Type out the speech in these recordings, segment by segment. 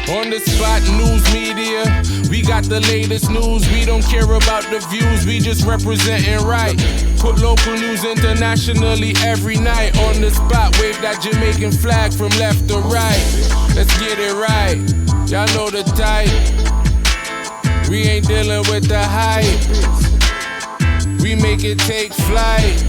On the spot news media, we got the latest news. We don't care about the views, we just representing right. Put local news internationally every night. On the spot, wave that Jamaican flag from left to right. Let's get it right, y'all know the type. We ain't dealing with the hype. We make it take flight.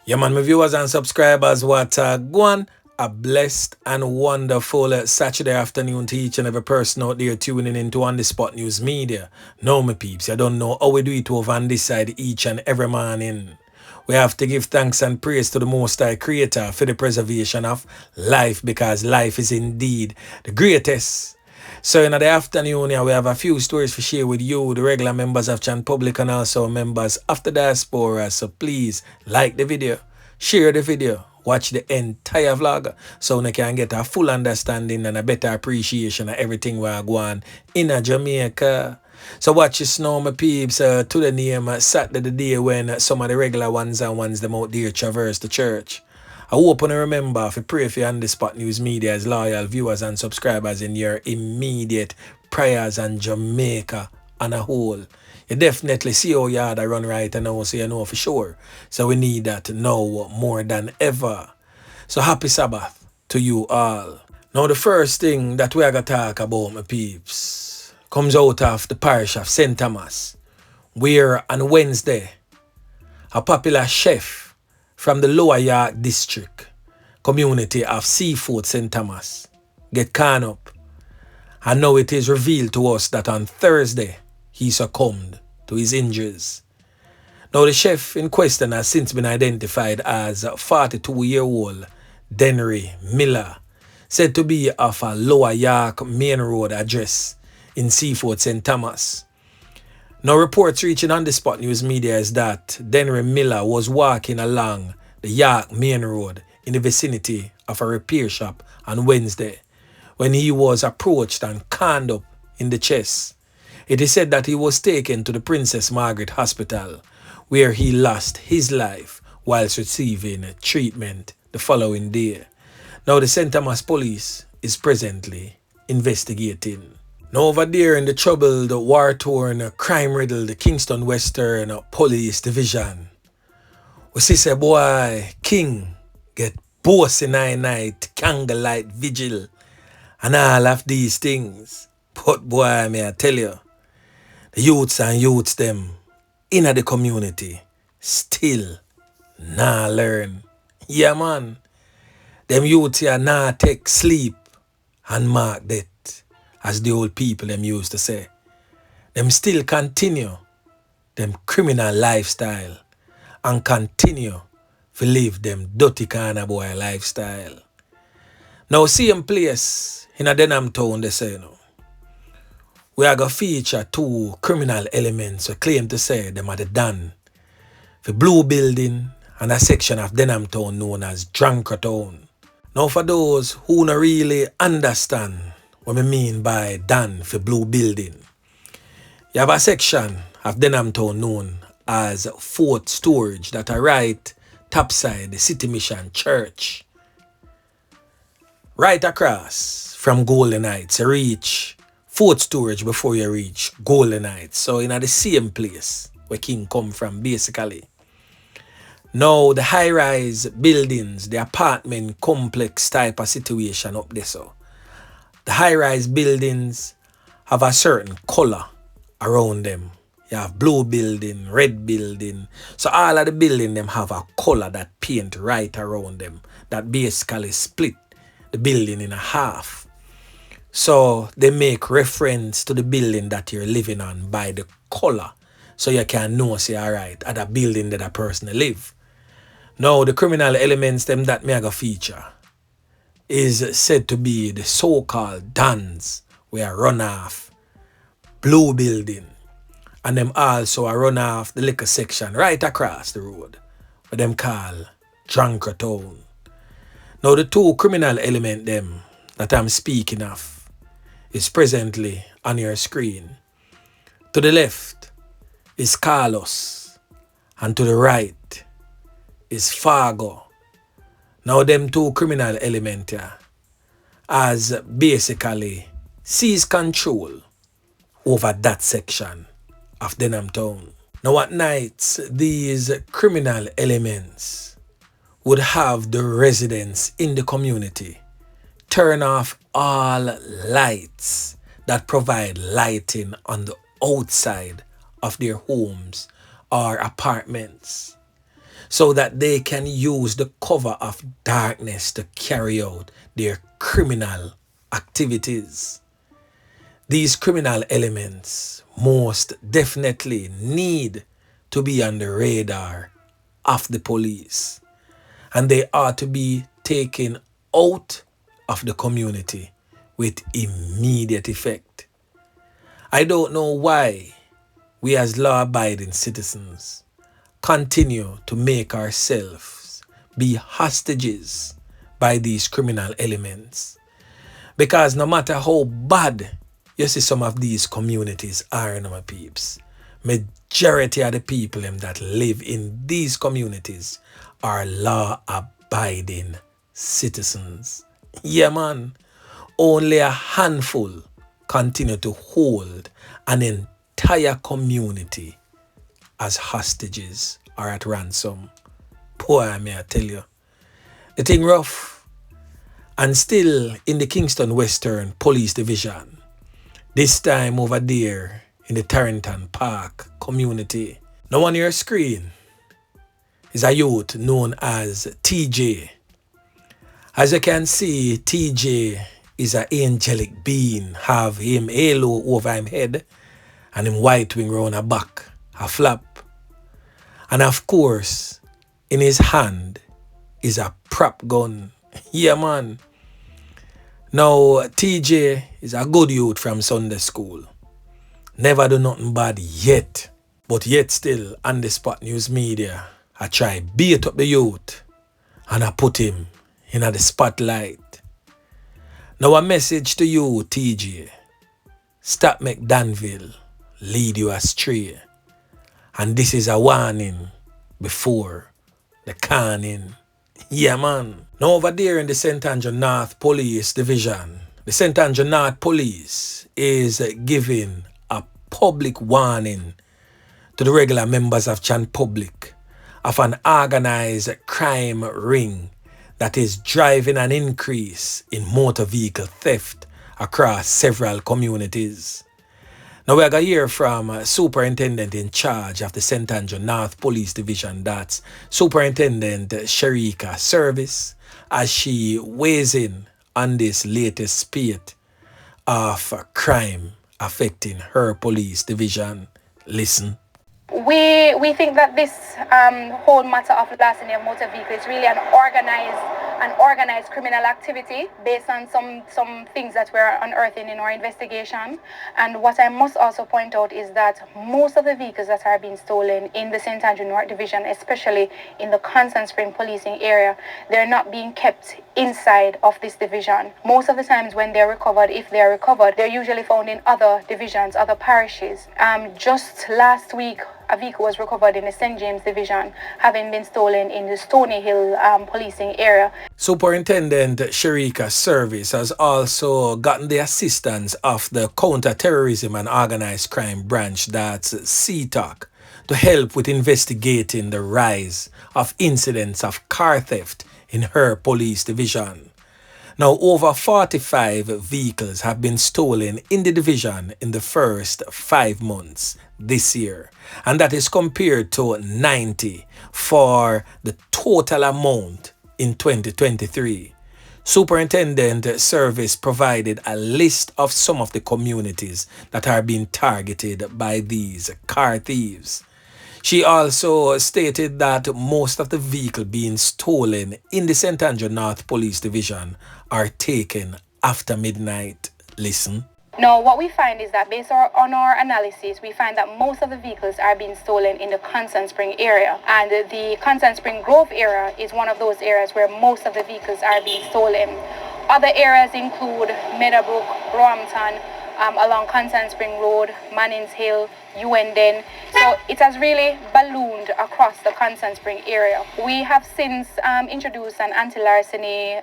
Yeah man, my viewers and subscribers, what go on. A blessed and wonderful Saturday afternoon to each and every person out there tuning into On The Spot News Media. No, my peeps, you don't know how we do it over on this side each and every morning. We have to give thanks and praise to the Most High Creator for the preservation of life, because life is indeed the greatest. So in the afternoon here, we have a few stories to share with you, the regular members of Chan Public and also members of the diaspora. So please like the video, share the video, watch the entire vlog so you can get a full understanding and a better appreciation of everything we are going in Jamaica. So watch this now, my peeps, to the name Saturday, the day when some of the regular ones them out there traverse the church. I hope you remember to pray for On The Spot News Media as loyal viewers and subscribers in your immediate prayers and Jamaica on a whole. You definitely see how you had to run right now, so you know for sure. So we need that now more than ever. So happy Sabbath to you all. Now the first thing that we are going to talk about, my peeps, comes out of the parish of St. Thomas, where on Wednesday, a popular chef from the Lower York District community of Seafood St. Thomas get caught up. And now it is revealed to us that on Thursday, he succumbed to his injuries. Now the chef in question has since been identified as 42-year-old Denham Miller, said to be of a Lower York Main Road address in Seafood St. Thomas. Now reports reaching On The Spot News Media is that Denham Miller was walking along the York Main Road in the vicinity of a repair shop on Wednesday when he was approached and cornered up in the chest. It is said that he was taken to the Princess Margaret Hospital, where he lost his life whilst receiving treatment the following day. Now the St. Thomas police is presently investigating. Now over there in the troubled, war-torn, crime-riddled Kingston Western Police Division, we see say boy King get bossy night, candlelight vigil, and all of these things. But boy, may I tell you, the youths them in the community still nah learn. Yeah man, them youths here nah take sleep and mark that, as the old people them used to say. Them still continue them criminal lifestyle and continue to live them dirty kind of boy lifestyle. Now same place in a Denham Town, they say, you know, we are going to feature two criminal elements who claim to say them are the done for Blue Building and a section of Denham Town known as Drunker Town. Now for those who don't really understand what I mean by done for Blue Building, you have a section of Denham Town known as Fort Storage that are right topside the City Mission Church. Right across from Golden Heights, you reach Fort Storage before you reach Golden Heights. So in the same place where King come from basically. Now the high-rise buildings, the apartment complex type of situation up there. So the high-rise buildings have a certain color around them. You have blue building, red building. So all of the building them have a color that paint right around them that basically split the building in a half. So they make reference to the building that you're living on by the color. So you can know, say, all right, at a building that a person live. Now the criminal elements them that mega feature is said to be the so-called dons where run off Blue Building. And them also a run off the liquor section right across the road, what them call Drunker Town. Now the two criminal element them that I'm speaking of is presently on your screen. To the left is Carlos, and to the right is Fargo. Now them two criminal element here has basically seized control over that section of Denham Town. Now at nights, these criminal elements would have the residents in the community turn off all lights that provide lighting on the outside of their homes or apartments so that they can use the cover of darkness to carry out their criminal activities. These criminal elements most definitely need to be on the radar of the police, and they ought to be taken out of the community with immediate effect. I don't know why we as law-abiding citizens continue to make ourselves be hostages by these criminal elements. Because no matter how bad you see some of these communities are, my peeps, majority of the people that live in these communities are law-abiding citizens. Yeah, man. Only a handful continue to hold an entire community as hostages or at ransom. Boy, may I tell you, the thing rough. And still in the Kingston Western Police Division, this time over there in the Tarrington Park community. Now on your screen is a youth known as TJ. As you can see, TJ is an angelic being, have him halo over him head and him white wing round her back, a flap. And of course, in his hand is a prop gun. Yeah, man. Now, TJ is a good youth from Sunday school. Never do nothing bad yet. But yet still, on the Spot News Media, I try beat up the youth and I put him in the spotlight. Now a message to you, TJ. Stop make Danville lead you astray. And this is a warning before the caning. Yeah, man. Now over there in the St. Andrew North Police Division, the St. Andrew North Police is giving a public warning to the regular members of Chan Public of an organized crime ring that is driving an increase in motor vehicle theft across several communities. Now we're going to hear from Superintendent in charge of the St. Andrew North Police Division, that's Superintendent Sharika Service, as she weighs in on this latest spate of crime affecting her police division. Listen. We think that this whole matter of larceny of motor vehicle is really an organized criminal activity based on some things that we're unearthing in our investigation. And what I must also point out is that most of the vehicles that are being stolen in the St. Andrew North Division, especially in the Constant Spring policing area, they're not being kept inside of this division. Most of the times when they're recovered, if they're recovered, they're usually found in other divisions, other parishes. Just last week, a vehicle was recovered in the St. James Division, having been stolen in the Stony Hill policing area. Superintendent Sharika Service has also gotten the assistance of the Counter-Terrorism and Organized Crime Branch, that's CTOC, to help with investigating the rise of incidents of car theft in her police division. Now, over 45 vehicles have been stolen in the division in the first 5 months this year, and that is compared to 90 for the total amount in 2023. Superintendent Service provided a list of some of the communities that are being targeted by these car thieves. She also stated that most of the vehicles being stolen in the St. Andrew North Police Division are taken after midnight. Listen. Now, what we find is that based on our analysis, we find that most of the vehicles are being stolen in the Constant Spring area. And the Constant Spring Grove area is one of those areas where most of the vehicles are being stolen. Other areas include Meadowbrook, Roehampton, along Constant Spring Road, Mannings Hill, UN Den. So it has really ballooned across the Constant Spring area. We have since introduced an anti-larceny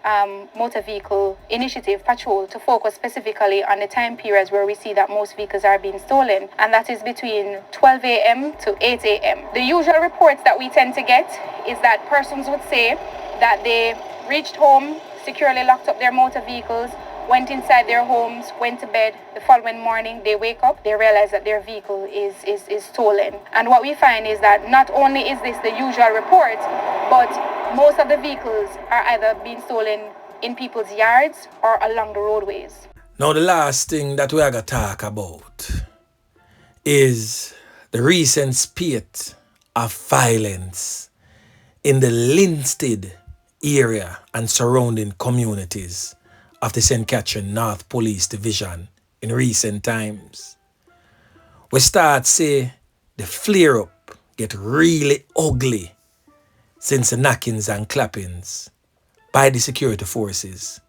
motor vehicle initiative patrol to focus specifically on the time periods where we see that most vehicles are being stolen, and that is between 12 a.m. to 8 a.m. The usual reports that we tend to get is that persons would say that they reached home, securely locked up their motor vehicles, went inside their homes, went to bed. The following morning, they wake up, they realize that their vehicle is stolen. And what we find is that not only is this the usual report, but most of the vehicles are either being stolen in people's yards or along the roadways. Now, the last thing that we are going to talk about is the recent spate of violence in the Linstead area and surrounding communities of the St. Catherine North Police Division in recent times. We start say the flare up get really ugly since the knockings and clappings by the security forces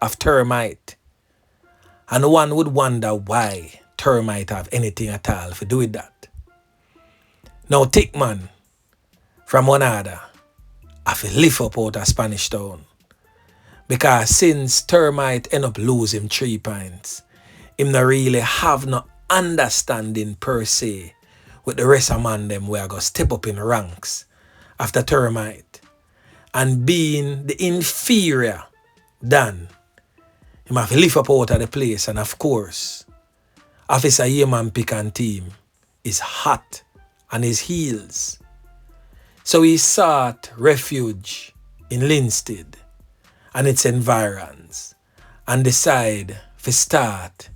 of termite. And one would wonder why termite have anything at all for doing that. Now Tickman from one other have to lift up out of Spanish Town. Because since termite end up losing 3 points, him not really have no understanding per se with the rest of man them where I go step up in ranks after termite. And being the inferior than him have to lift up out of the place, and of course, Officer Yeman Pick and team is hot on his heels. So he sought refuge in Linstead and its environs, and decide to start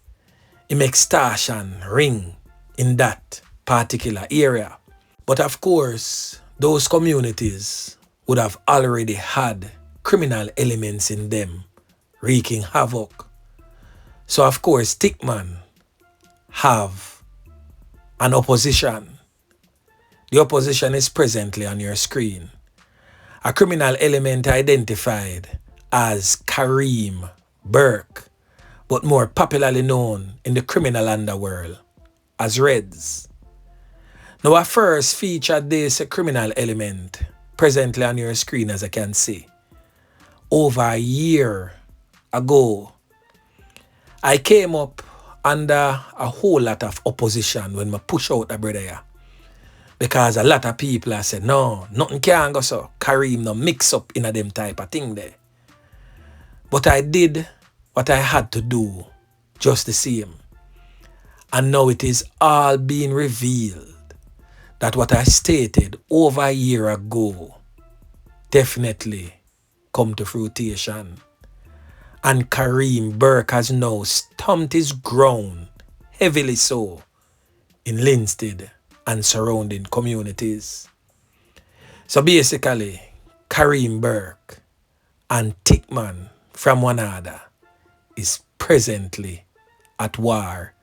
him extortion ring in that particular area. But of course, those communities would have already had criminal elements in them wreaking havoc. So of course, Tickman have an opposition. The opposition is presently on your screen. A criminal element identified as Kareem Burke, but more popularly known in the criminal underworld as Redz. Now I first featured this criminal element presently on your screen, as I can see. Over a year ago, I came up under a whole lot of opposition when I push out the brother here. Because a lot of people have said, no, nothing can go so. Kareem no mix up in a them type of thing there. But I did what I had to do just the same. And now it is all being revealed that what I stated over a year ago definitely come to fruition. And Kareem Burke has now stomped his ground, heavily so, in Linstead and surrounding communities. So basically, Kareem Burke and Tickman from one another is presently at war,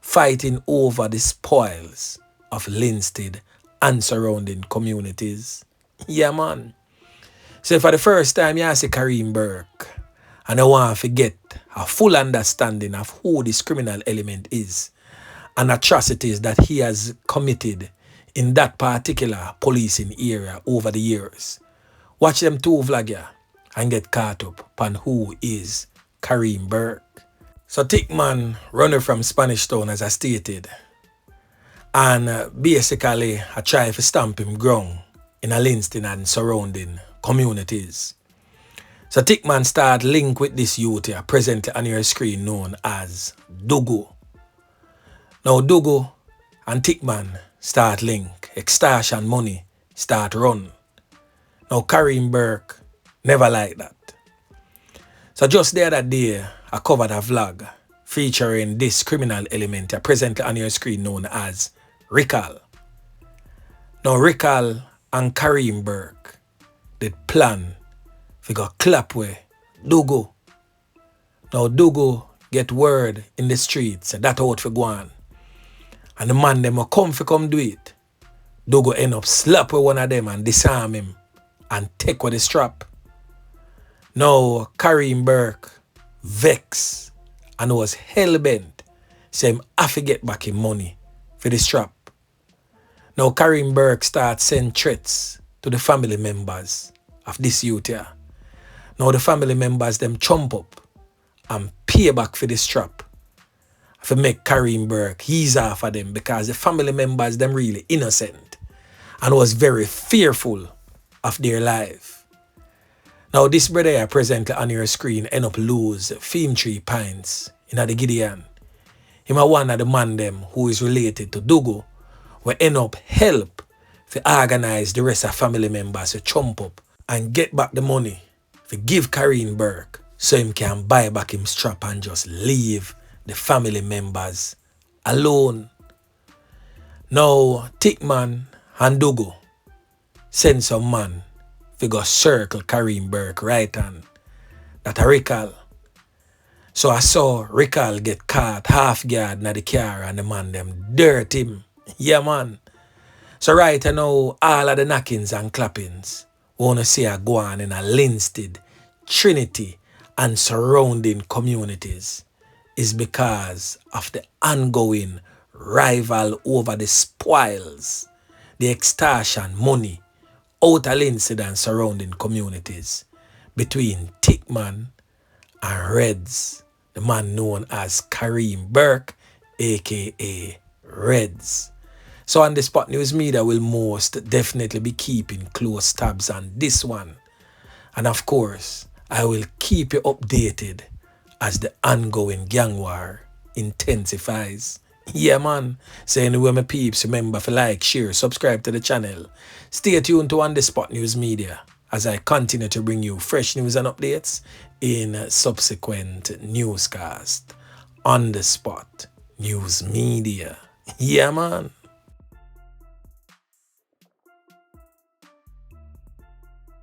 fighting over the spoils of Linstead and surrounding communities. Yeah, man. So for the first time you see Kareem Burke, and I want to get a full understanding of who this criminal element is and atrocities that he has committed in that particular policing area over the years. Watch them two vlog here and get caught up on who is Kareem Burke. So Tickman running from Spanish Town, as I stated, and basically I try to stamp him ground in a Linstead and surrounding communities. So Tickman start link with this youth here presently on your screen known as Dugu. Now Dugu and Tickman start link, extortion money start run. Now Kareem Burke never like that. So just the other day I covered a vlog featuring this criminal element here presently on your screen known as Recall. Now Recall and Kareem Burke did plan to go clap with Dugu. Now Dugu get word in the streets that out for go on. And the man them will come for come do it. Dugu end up slap with one of them and disarm him and take with the strap. Now Kareem Burke vex and was hell-bent, say him have to get back him money for the strap. Now Kareem Burke starts sending threats to the family members of this youth here. Now the family members them chump up and pay back for this trap. For make Kareem Burke ease off of them because the family members them really innocent and was very fearful of their life. Now this brother here presently on your screen end up lose 3 pints in the Gideon. Him a one of the man them who is related to Dugo will end up help to organize the rest of family members to chump up and get back the money to give Kareem Burke so him can buy back him strap and just leave the family members alone. Now Tickman and Dugo send some man to go circle Kareem Burke right hand. That a recall. So I saw Recall get caught half guard in the car and the man them dirt him. Yeah man. So right now all of the knockings and clappings wanna see a go on in a Linstead, Trinity and surrounding communities is because of the ongoing rival over the spoils, the extortion money out of Linstead and surrounding communities between Tickman and Redz, the man known as Kareem Burke, aka Redz. So on the Spot News Media will most definitely be keeping close tabs on this one. And of course, I will keep you updated as the ongoing gang war intensifies. Yeah man, so anyway my peeps, remember to like, share, subscribe to the channel. Stay tuned to On The Spot News Media as I continue to bring you fresh news and updates in subsequent newscast. On The Spot News Media. Yeah man.